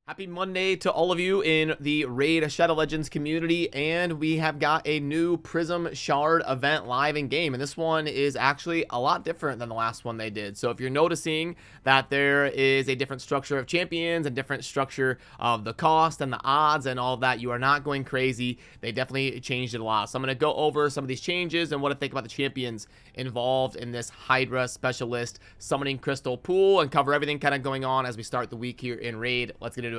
Happy Monday to all of you in the Raid Shadow Legends community, and we have got a new Prism Shard event live in game, and this one is actually a lot different than the last one they did. So if you're noticing that there is a different structure of champions and different structure of the cost and the odds and all of that, you are not going crazy. They definitely changed it a lot. So I'm going to go over some of these changes and what to think about the champions involved in this Hydra Specialist Summoning Crystal pool, and cover everything kind of going on as we start the week here in Raid. Let's get into it.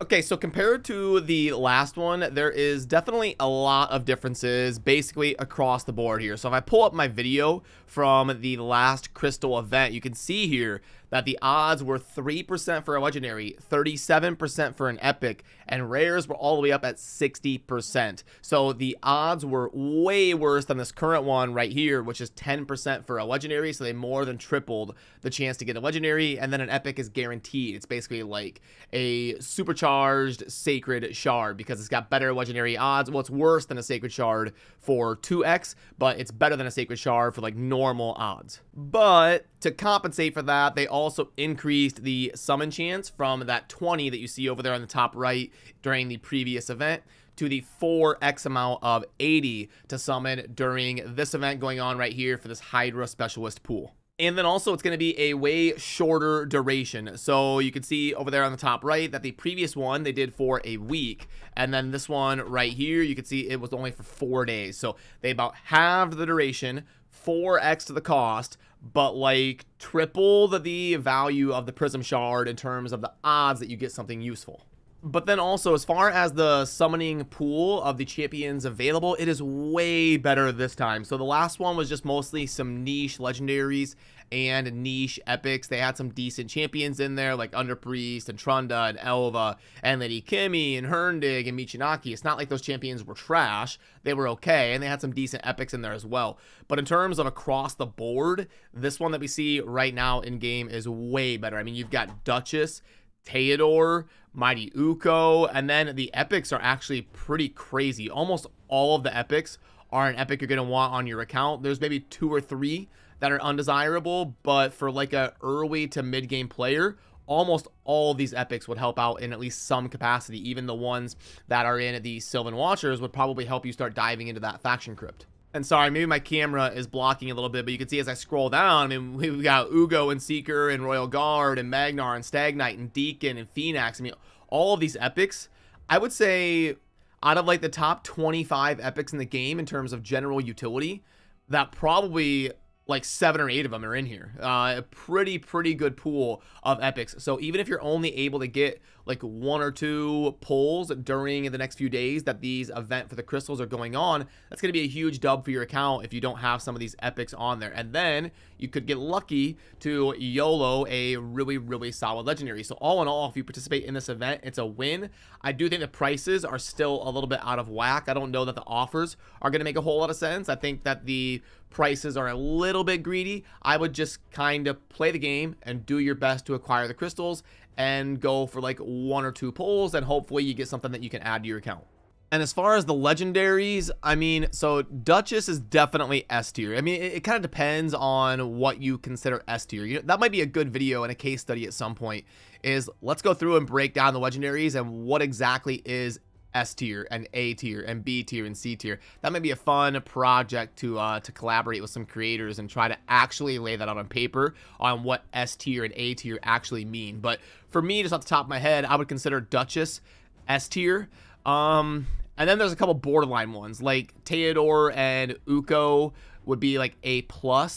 Okay, so compared to the last one, there is definitely a lot of differences basically across the board here. So if I pull up my video from the last crystal event, you can see here that the odds were 3% for a legendary, 37% for an epic, and rares were all the way up at 60%. So the odds were way worse than this current one right here, which is 10% for a legendary. So they more than tripled the chance to get a legendary, and then an epic is guaranteed. It's basically like a supercharged sacred shard because it's got better legendary odds. Well, it's worse than a sacred shard for 2x, but it's better than a sacred shard for like normal odds. But to compensate for that, they also increased the summon chance from that 20 that you see over there on the top right during the previous event to the 4x amount of 80 to summon during this event going on right here for this Hydra Specialist pool. And then also it's going to be a way shorter duration. So you can see over there on the top right that the previous one they did for a week. And then this one right here, you can see it was only for 4 days. So they about halved the duration, 4x to the cost, but like tripled the value of the Prism Shard in terms of the odds that you get something useful. But then also, as far as the summoning pool of the champions available, it is way better this time. So the last one was just mostly some niche legendaries and niche epics. They had some decent champions in there, like Underpriest and Trunda and Elva and Lady Kimmy and Herndig and Michinaki. It's not like those champions were trash. They were okay, and they had some decent epics in there as well. But in terms of across the board, this one that we see right now in game is way better. I mean, you've got Duchess, Theodore, Mighty Uko, and then the epics are actually pretty crazy. Almost all of the epics are an epic you're going to want on your account. There's maybe 2 or 3 that are undesirable, but for like a early to mid game player, almost all of these epics would help out in at least some capacity. Even the ones that are in the Sylvan Watchers would probably help you start diving into that faction crypt. And sorry, maybe my camera is blocking a little bit, but you can see as I scroll down, I mean, we've got Ugo and Seeker and Royal Guard and Magnar and Stag Knight and Deacon and Phoenix. I mean, all of these epics, I would say out of like the top 25 epics in the game in terms of general utility, that probably like 7 or 8 of them are in here. A pretty good pool of epics. So even if you're only able to get like 1 or 2 pulls during the next few days that these event for the crystals are going on, that's going to be a huge dub for your account if you don't have some of these epics on there. And then you could get lucky to YOLO a really solid legendary. So all in all, if you participate in this event, it's a win. I do think the prices are still a little bit out of whack. I don't know that the offers are going to make a whole lot of sense. I think that the prices are a little bit greedy. I would just kind of play the game and do your best to acquire the crystals and go for like 1 or 2 pulls, and hopefully you get something that you can add to your account. And as far as the legendaries, I mean, so Duchess is definitely S tier. I mean, it kind of depends on what you consider S tier. You know, that might be a good video and a case study at some point, is let's go through and break down the legendaries and what exactly is S tier and A tier and B tier and C tier. That might be a fun project to collaborate with some creators and try to actually lay that out on paper on what S tier and A tier actually mean. But for me, just off the top of my head, I would consider Duchess S tier. And then there's a couple borderline ones like Theodore and Uko would be like A+,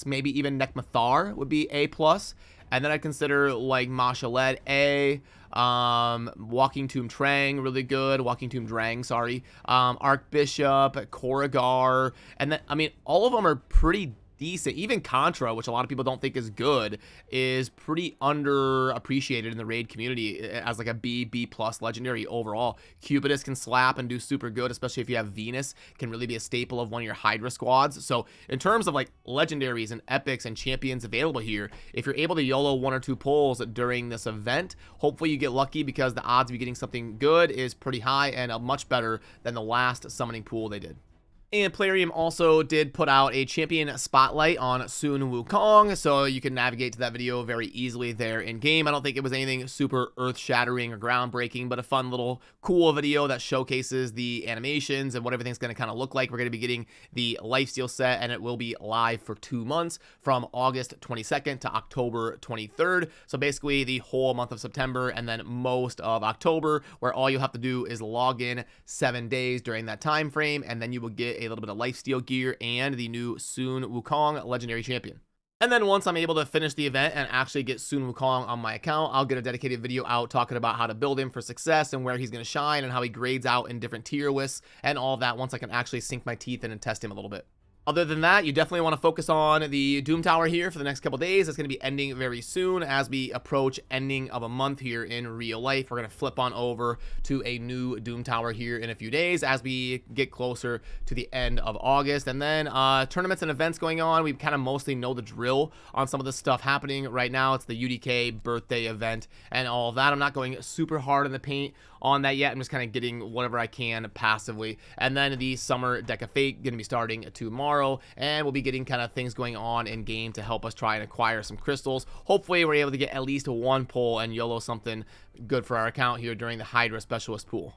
maybe even Nekmathar would be A+. And then I consider like Mashalet A, Walking Tomb Trang, really good. Walking Tomb Drang, sorry. Archbishop, Koragar, and then, I mean, all of them are pretty decent. Even Contra, which a lot of people don't think is good, is pretty underappreciated in the raid community as like a B+ legendary overall. Cupidus can slap and do super good, especially if you have Venus, can really be a staple of one of your Hydra squads. So in terms of like legendaries and epics and champions available here, if you're able to YOLO 1 or 2 pulls during this event, hopefully you get lucky because the odds of you getting something good is pretty high and much better than the last summoning pool they did. And Plarium also did put out a champion spotlight on Sun Wukong, so you can navigate to that video very easily there in game. I don't think it was anything super earth-shattering or groundbreaking, but a fun little cool video that showcases the animations and what everything's going to kind of look like. We're going to be getting the lifesteal set, and it will be live for 2 months from August 22nd to October 23rd. So basically the whole month of September and then most of October, where all you have to do is log in 7 days during that time frame, and then you will get a little bit of lifesteal gear and the new Sun Wukong legendary champion. And then once I'm able to finish the event and actually get Sun Wukong on my account, I'll get a dedicated video out talking about how to build him for success and where he's going to shine and how he grades out in different tier lists and all of that once I can actually sink my teeth in and test him a little bit. Other than that, you definitely want to focus on the Doom Tower here for the next couple days. It's going to be ending very soon as we approach ending of a month here in real life. We're going to flip on over to a new Doom Tower here in a few days as we get closer to the end of August. And then tournaments and events going on. We kind of mostly know the drill on some of the stuff happening right now. It's the UDK birthday event and all of that. I'm not going super hard in the paint on that yet. I'm just kind of getting whatever I can passively. And then the Summer Deck of Fate going to be starting tomorrow, and we'll be getting kind of things going on in game to help us try and acquire some crystals. Hopefully we're able to get at least one pull and YOLO something good for our account here during the Hydra Specialist pool.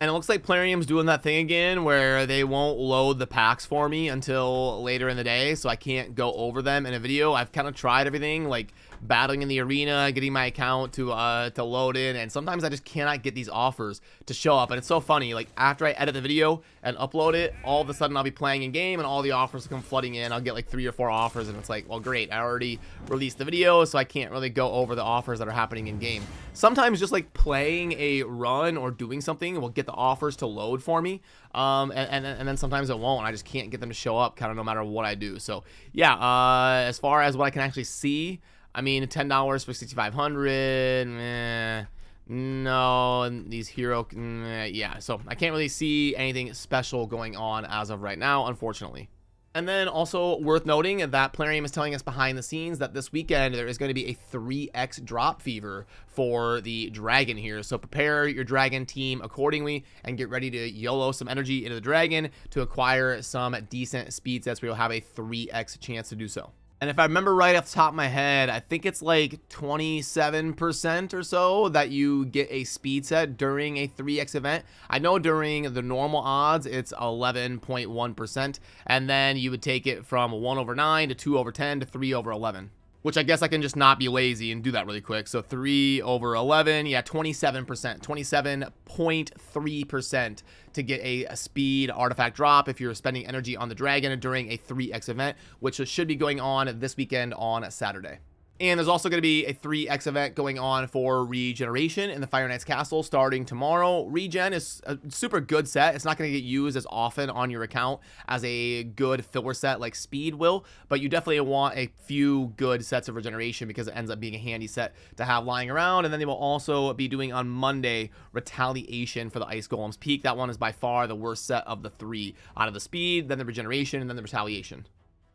And it looks like Plarium's doing that thing again where they won't load the packs for me until later in the day, so I can't go over them in a video. I've kind of tried everything, like battling in the arena, getting my account to load in, and sometimes I just cannot get these offers to show up. And it's so funny, like after I edit the video and upload it, all of a sudden I'll be playing in game and all the offers come flooding in. I'll get like 3 or 4 offers, and it's like, well, great, I already released the video, so I can't really go over the offers that are happening in game. Sometimes just like playing a run or doing something will get the offers to load for me, and then sometimes it won't. I just can't get them to show up kind of no matter what I do. So yeah, as far as what I can actually see, I mean, $10 for 6,500, no, these hero, yeah, so I can't really see anything special going on as of right now, unfortunately. And then also worth noting that Plarium is telling us behind the scenes that this weekend there is going to be a 3x drop fever for the dragon here. So prepare your dragon team accordingly and get ready to YOLO some energy into the dragon to acquire some decent speed sets where you'll have a 3x chance to do so. And if I remember right off the top of my head, I think it's like 27% or so that you get a speed set during a 3x event. I know during the normal odds, it's 11.1%. And then you would take it from 1/9 to 2/10 to 3/11. Which I guess I can just not be lazy and do that really quick. So 3/11, yeah, 27%, 27.3% to get a speed artifact drop if you're spending energy on the dragon during a 3x event, which should be going on this weekend on Saturday. And there's also going to be a 3x event going on for regeneration in the Fire Knight's Castle starting tomorrow. Regen is a super good set. It's not going to get used as often on your account as a good filler set like Speed will, but you definitely want a few good sets of regeneration because it ends up being a handy set to have lying around. And then they will also be doing on Monday Retaliation for the Ice Golem's Peak. That one is by far the worst set of the 3 out of the Speed, then the Regeneration, and then the Retaliation.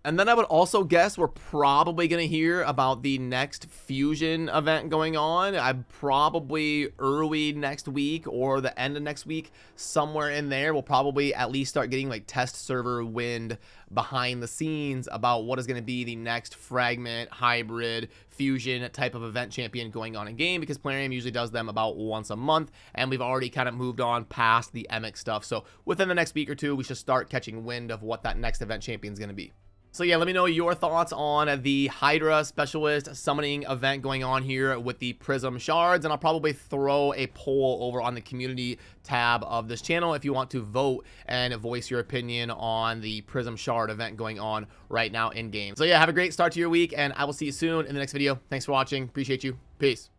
And then I would also guess we're probably going to hear about the next fusion event going on. I'm probably early next week or the end of next week, somewhere in there. We'll probably at least start getting like test server wind behind the scenes about what is going to be the next fragment, hybrid, fusion type of event champion going on in game, because Plarium usually does them about once a month, and we've already kind of moved on past the Emic stuff. So within the next week or two, we should start catching wind of what that next event champion is going to be. So yeah, let me know your thoughts on the Hydra Specialist summoning event going on here with the Prism Shards, and I'll probably throw a poll over on the community tab of this channel if you want to vote and voice your opinion on the Prism Shard event going on right now in game. So yeah, have a great start to your week, and I will see you soon in the next video. Thanks for watching. Appreciate you. Peace.